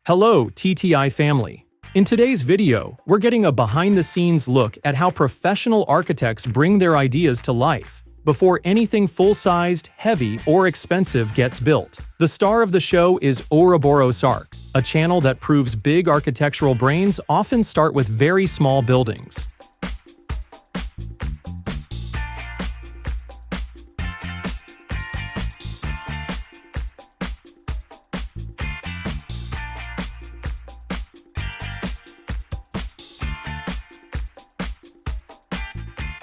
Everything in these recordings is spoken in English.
Hello, TTI family. In today's video, we're getting a behind-the-scenes look at how professional architects bring their ideas to life before anything full-sized, heavy, or expensive gets built. The star of the show is OuroborosArq, a channel that proves big architectural brains often start with very small buildings.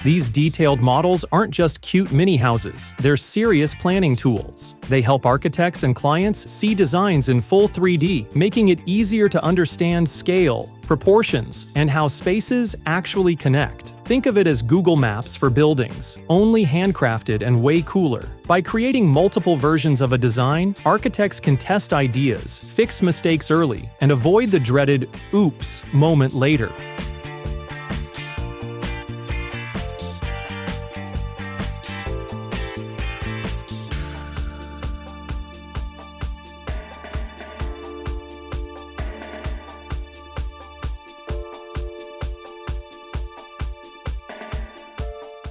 These detailed models aren't just cute mini-houses, they're serious planning tools. They help architects and clients see designs in full 3D, making it easier to understand scale, proportions, and how spaces actually connect. Think of it as Google Maps for buildings, only handcrafted and way cooler. By creating multiple versions of a design, architects can test ideas, fix mistakes early, and avoid the dreaded "oops" moment later.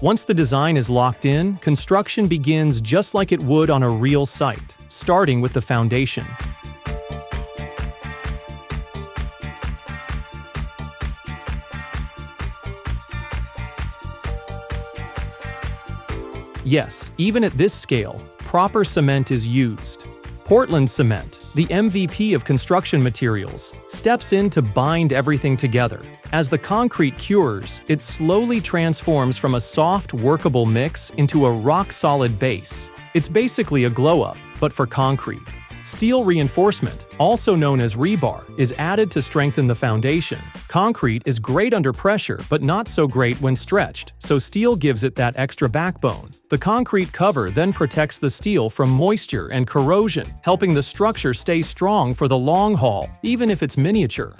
Once the design is locked in, construction begins just like it would on a real site, starting with the foundation. Yes, even at this scale, proper cement is used. Portland cement, the MVP of construction materials, steps in to bind everything together. As the concrete cures, it slowly transforms from a soft, workable mix into a rock-solid base. It's basically a glow-up, but for concrete. Steel reinforcement, also known as rebar, is added to strengthen the foundation. Concrete is great under pressure, but not so great when stretched, so steel gives it that extra backbone. The concrete cover then protects the steel from moisture and corrosion, helping the structure stay strong for the long haul, even if it's miniature.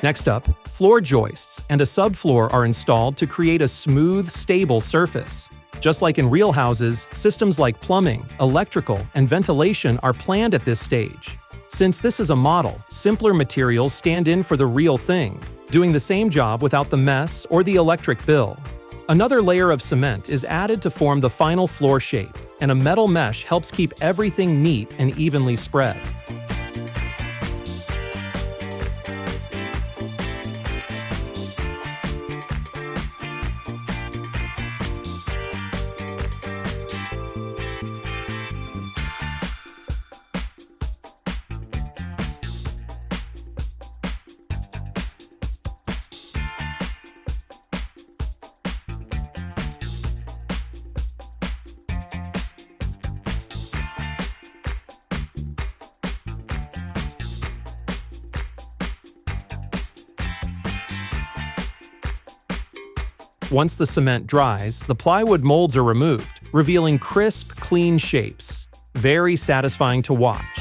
Next up, floor joists and a subfloor are installed to create a smooth, stable surface. Just like in real houses, systems like plumbing, electrical, and ventilation are planned at this stage. Since this is a model, simpler materials stand in for the real thing, doing the same job without the mess or the electric bill. Another layer of cement is added to form the final floor shape, and a metal mesh helps keep everything neat and evenly spread. Once the cement dries, the plywood molds are removed, revealing crisp, clean shapes. Very satisfying to watch.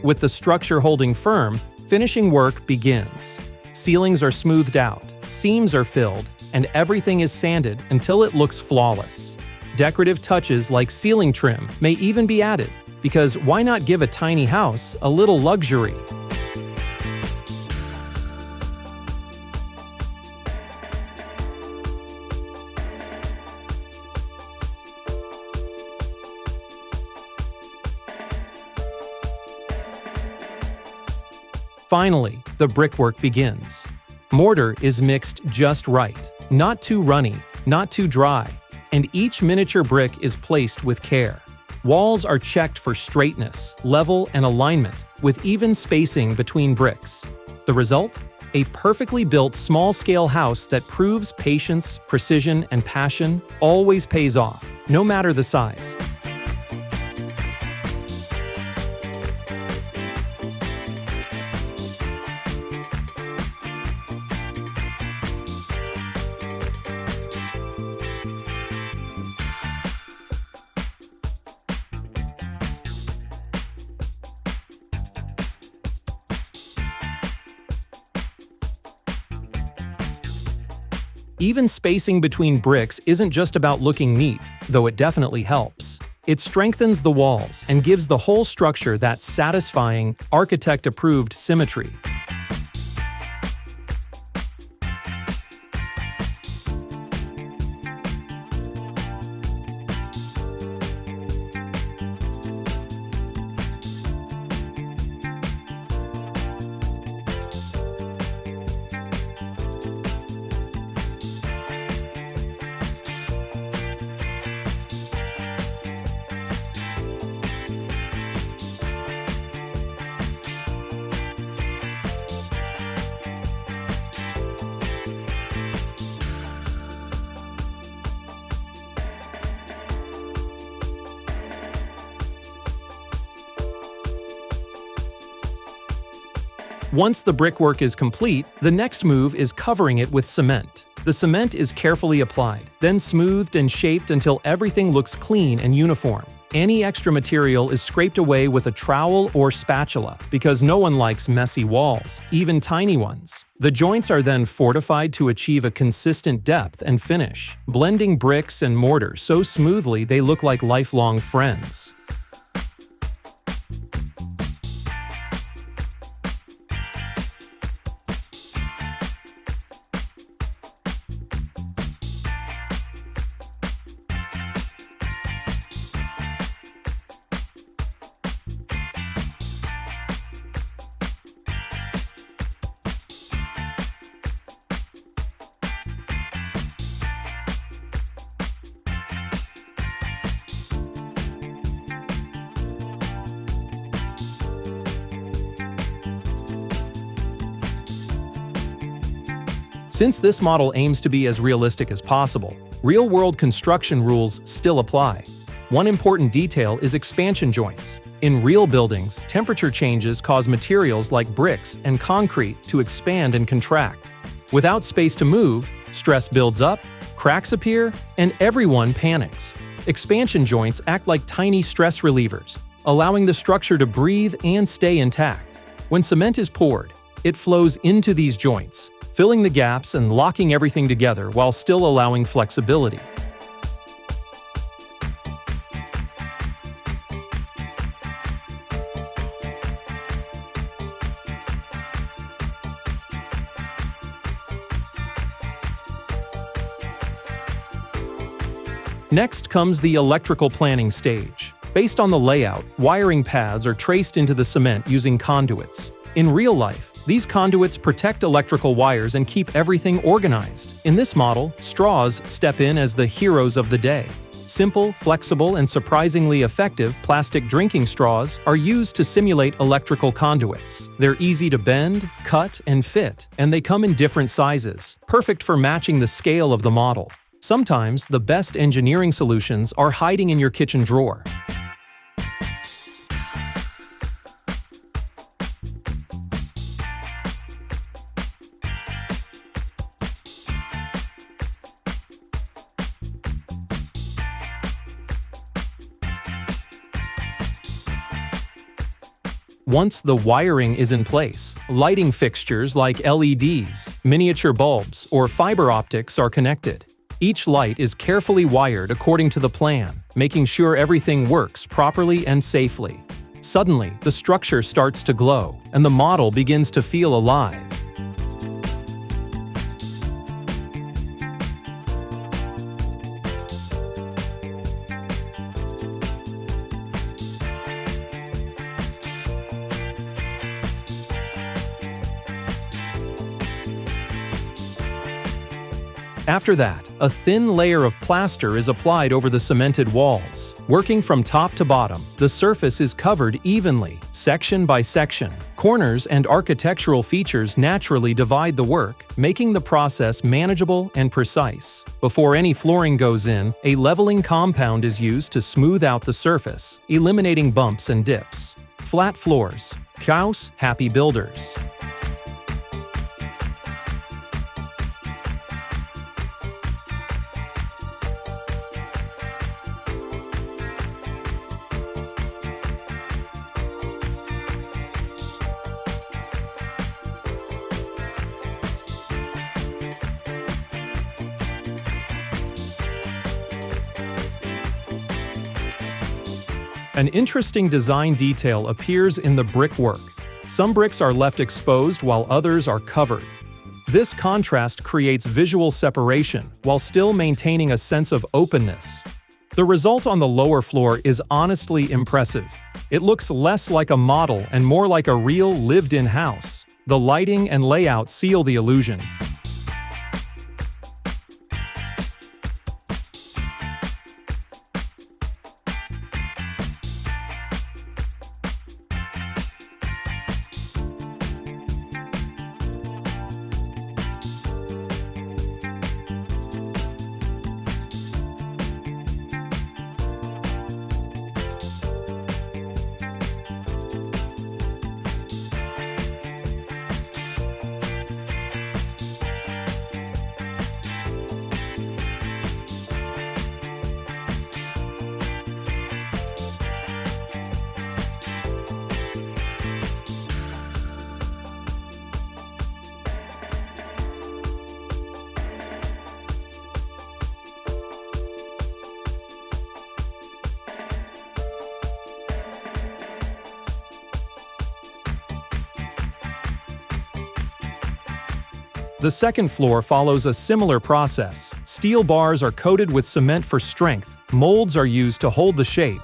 With the structure holding firm, finishing work begins. Ceilings are smoothed out, seams are filled, and everything is sanded until it looks flawless. Decorative touches like ceiling trim may even be added, because why not give a tiny house a little luxury? Finally, the brickwork begins. Mortar is mixed just right, not too runny, not too dry, and each miniature brick is placed with care. Walls are checked for straightness, level, and alignment, with even spacing between bricks. The result? A perfectly built small-scale house that proves patience, precision, and passion always pays off, no matter the size. Even spacing between bricks isn't just about looking neat, though it definitely helps. It strengthens the walls and gives the whole structure that satisfying, architect-approved symmetry. Once the brickwork is complete, the next move is covering it with cement. The cement is carefully applied, then smoothed and shaped until everything looks clean and uniform. Any extra material is scraped away with a trowel or spatula, because no one likes messy walls, even tiny ones. The joints are then fortified to achieve a consistent depth and finish, blending bricks and mortar so smoothly they look like lifelong friends. Since this model aims to be as realistic as possible, real-world construction rules still apply. One important detail is expansion joints. In real buildings, temperature changes cause materials like bricks and concrete to expand and contract. Without space to move, stress builds up, cracks appear, and everyone panics. Expansion joints act like tiny stress relievers, allowing the structure to breathe and stay intact. When cement is poured, it flows into these joints, filling the gaps and locking everything together while still allowing flexibility. Next comes the electrical planning stage. Based on the layout, wiring paths are traced into the cement using conduits. In real life, these conduits protect electrical wires and keep everything organized. In this model, straws step in as the heroes of the day. Simple, flexible, and surprisingly effective plastic drinking straws are used to simulate electrical conduits. They're easy to bend, cut, and fit, and they come in different sizes, perfect for matching the scale of the model. Sometimes, the best engineering solutions are hiding in your kitchen drawer. Once the wiring is in place, lighting fixtures like LEDs, miniature bulbs, or fiber optics are connected. Each light is carefully wired according to the plan, making sure everything works properly and safely. Suddenly, the structure starts to glow, and the model begins to feel alive. After that, a thin layer of plaster is applied over the cemented walls. Working from top to bottom, the surface is covered evenly, section by section. Corners and architectural features naturally divide the work, making the process manageable and precise. Before any flooring goes in, a leveling compound is used to smooth out the surface, eliminating bumps and dips. Flat floors. Chaos, happy builders. An interesting design detail appears in the brickwork. Some bricks are left exposed while others are covered. This contrast creates visual separation while still maintaining a sense of openness. The result on the lower floor is honestly impressive. It looks less like a model and more like a real lived-in house. The lighting and layout seal the illusion. The second floor follows a similar process. Steel bars are coated with cement for strength. Molds are used to hold the shape.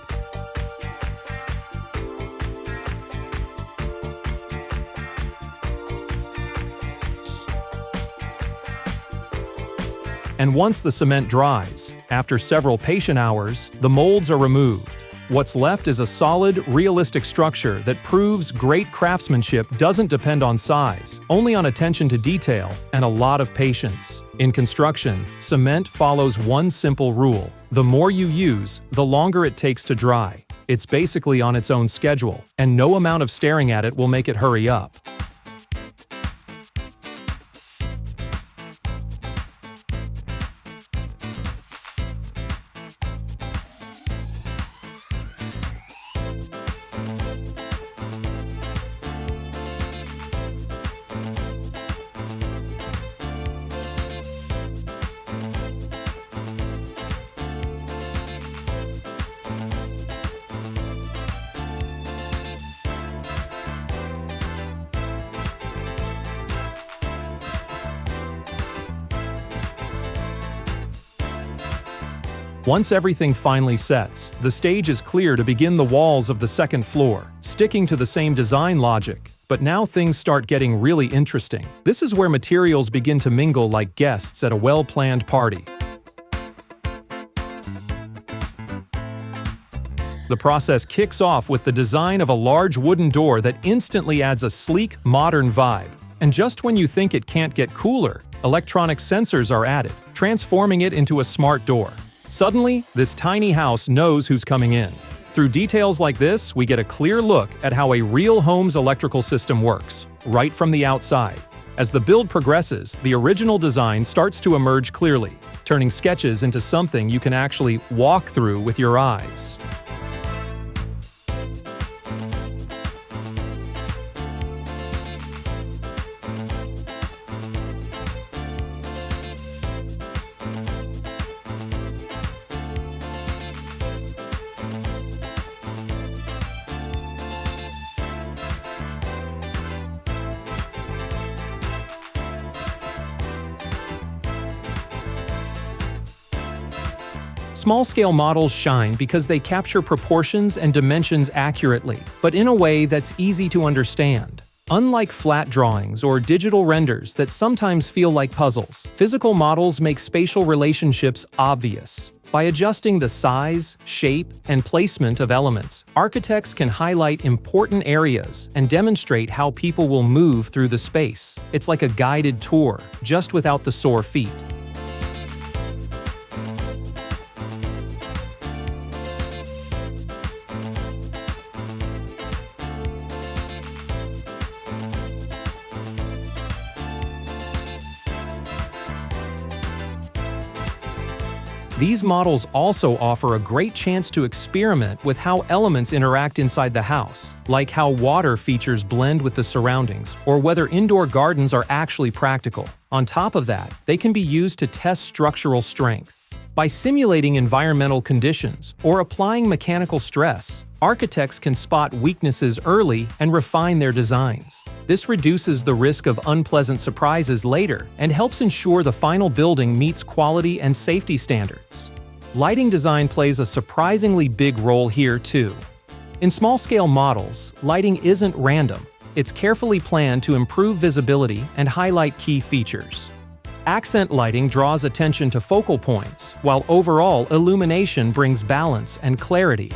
And once the cement dries, after several patient hours, the molds are removed. What's left is a solid, realistic structure that proves great craftsmanship doesn't depend on size, only on attention to detail and a lot of patience. In construction, cement follows one simple rule: the more you use, the longer it takes to dry. It's basically on its own schedule, and no amount of staring at it will make it hurry up. Once everything finally sets, the stage is clear to begin the walls of the second floor, sticking to the same design logic. But now things start getting really interesting. This is where materials begin to mingle like guests at a well-planned party. The process kicks off with the design of a large wooden door that instantly adds a sleek, modern vibe. And just when you think it can't get cooler, electronic sensors are added, transforming it into a smart door. Suddenly, this tiny house knows who's coming in. Through details like this, we get a clear look at how a real home's electrical system works, right from the outside. As the build progresses, the original design starts to emerge clearly, turning sketches into something you can actually walk through with your eyes. Small-scale models shine because they capture proportions and dimensions accurately, but in a way that's easy to understand. Unlike flat drawings or digital renders that sometimes feel like puzzles, physical models make spatial relationships obvious. By adjusting the size, shape, and placement of elements, architects can highlight important areas and demonstrate how people will move through the space. It's like a guided tour, just without the sore feet. These models also offer a great chance to experiment with how elements interact inside the house, like how water features blend with the surroundings, or whether indoor gardens are actually practical. On top of that, they can be used to test structural strength. By simulating environmental conditions or applying mechanical stress, architects can spot weaknesses early and refine their designs. This reduces the risk of unpleasant surprises later and helps ensure the final building meets quality and safety standards. Lighting design plays a surprisingly big role here too. In small-scale models, lighting isn't random. It's carefully planned to improve visibility and highlight key features. Accent lighting draws attention to focal points, while overall illumination brings balance and clarity.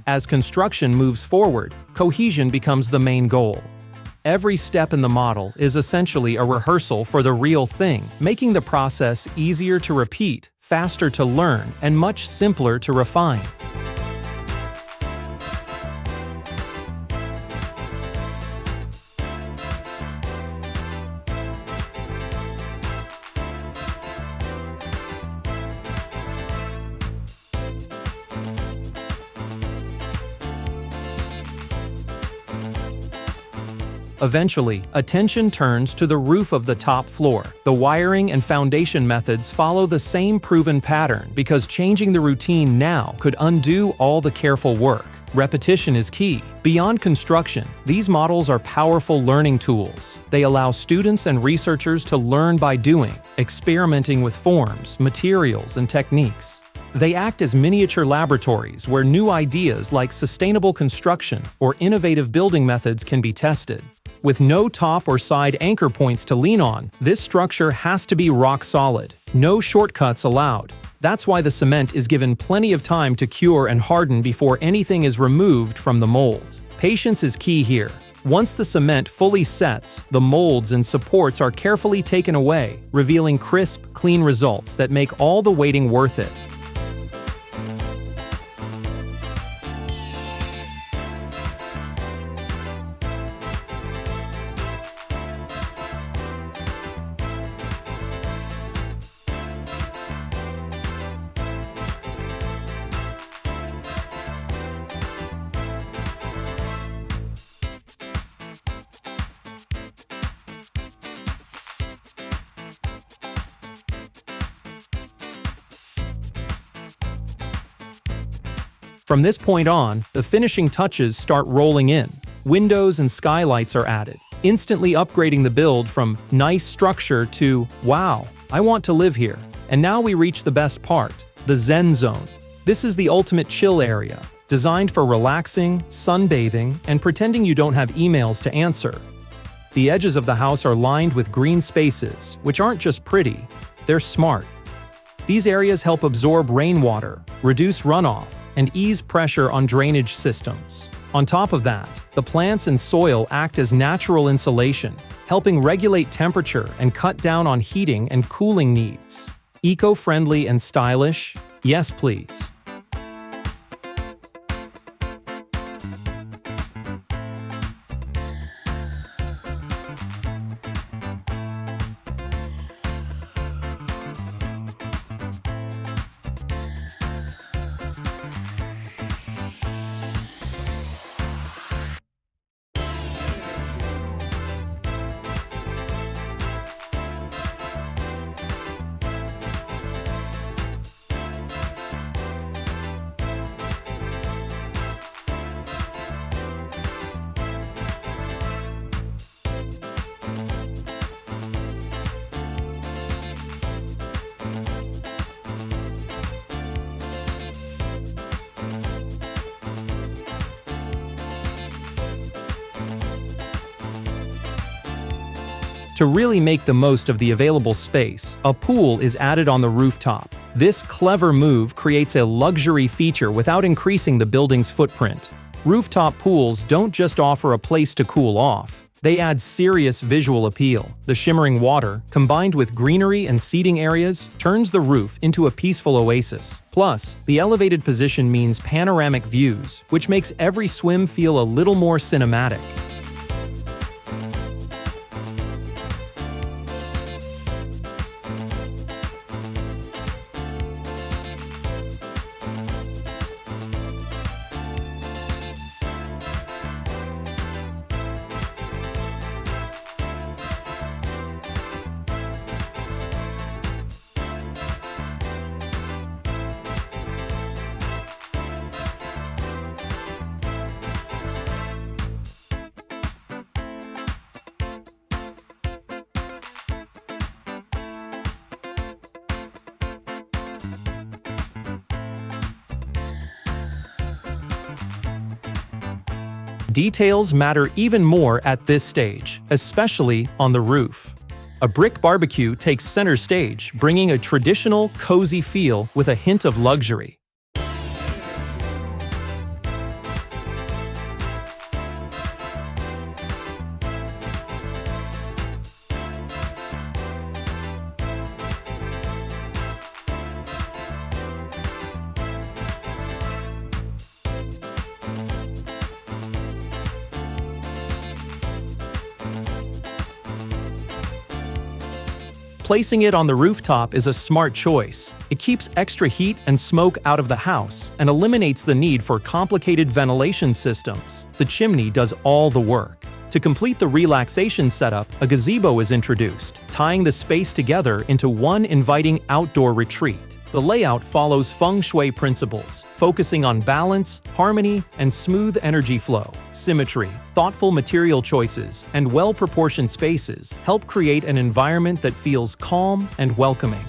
As construction moves forward, cohesion becomes the main goal. Every step in the model is essentially a rehearsal for the real thing, making the process easier to repeat, faster to learn, and much simpler to refine. Eventually, attention turns to the roof of the top floor. The wiring and foundation methods follow the same proven pattern because changing the routine now could undo all the careful work. Repetition is key. Beyond construction, these models are powerful learning tools. They allow students and researchers to learn by doing, experimenting with forms, materials, and techniques. They act as miniature laboratories where new ideas like sustainable construction or innovative building methods can be tested. With no top or side anchor points to lean on, this structure has to be rock solid. No shortcuts allowed. That's why the cement is given plenty of time to cure and harden before anything is removed from the mold. Patience is key here. Once the cement fully sets, the molds and supports are carefully taken away, revealing crisp, clean results that make all the waiting worth it. From this point on, the finishing touches start rolling in. Windows and skylights are added, instantly upgrading the build from nice structure to wow, I want to live here. And now we reach the best part, the Zen Zone. This is the ultimate chill area, designed for relaxing, sunbathing, and pretending you don't have emails to answer. The edges of the house are lined with green spaces, which aren't just pretty, they're smart. These areas help absorb rainwater, reduce runoff, and ease pressure on drainage systems. On top of that, the plants and soil act as natural insulation, helping regulate temperature and cut down on heating and cooling needs. Eco-friendly and stylish? Yes, please. To really make the most of the available space, a pool is added on the rooftop. This clever move creates a luxury feature without increasing the building's footprint. Rooftop pools don't just offer a place to cool off. They add serious visual appeal. The shimmering water, combined with greenery and seating areas, turns the roof into a peaceful oasis. Plus, the elevated position means panoramic views, which makes every swim feel a little more cinematic. Details matter even more at this stage, especially on the roof. A brick barbecue takes center stage, bringing a traditional, cozy feel with a hint of luxury. Placing it on the rooftop is a smart choice. It keeps extra heat and smoke out of the house and eliminates the need for complicated ventilation systems. The chimney does all the work. To complete the relaxation setup, a gazebo is introduced, tying the space together into one inviting outdoor retreat. The layout follows feng shui principles, focusing on balance, harmony, and smooth energy flow. Symmetry, thoughtful material choices, and well-proportioned spaces help create an environment that feels calm and welcoming.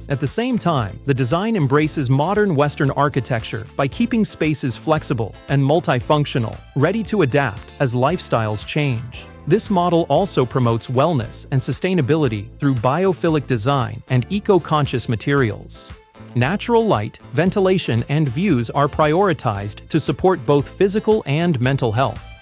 At the same time, the design embraces modern Western architecture by keeping spaces flexible and multifunctional, ready to adapt as lifestyles change. This model also promotes wellness and sustainability through biophilic design and eco-conscious materials. Natural light, ventilation, and views are prioritized to support both physical and mental health.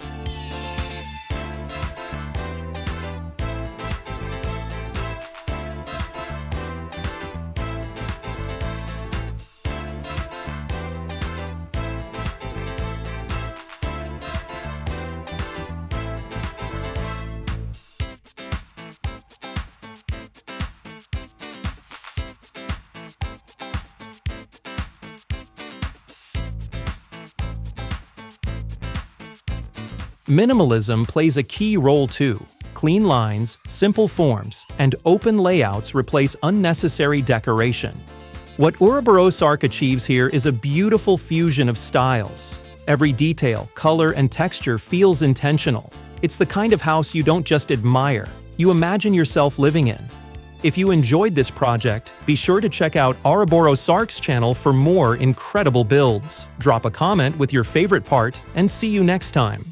Minimalism plays a key role too. Clean lines, simple forms, and open layouts replace unnecessary decoration. What OuroborosArq achieves here is a beautiful fusion of styles. Every detail, color, and texture feels intentional. It's the kind of house you don't just admire, you imagine yourself living in. If you enjoyed this project, be sure to check out OuroborosArq's channel for more incredible builds. Drop a comment with your favorite part, and see you next time.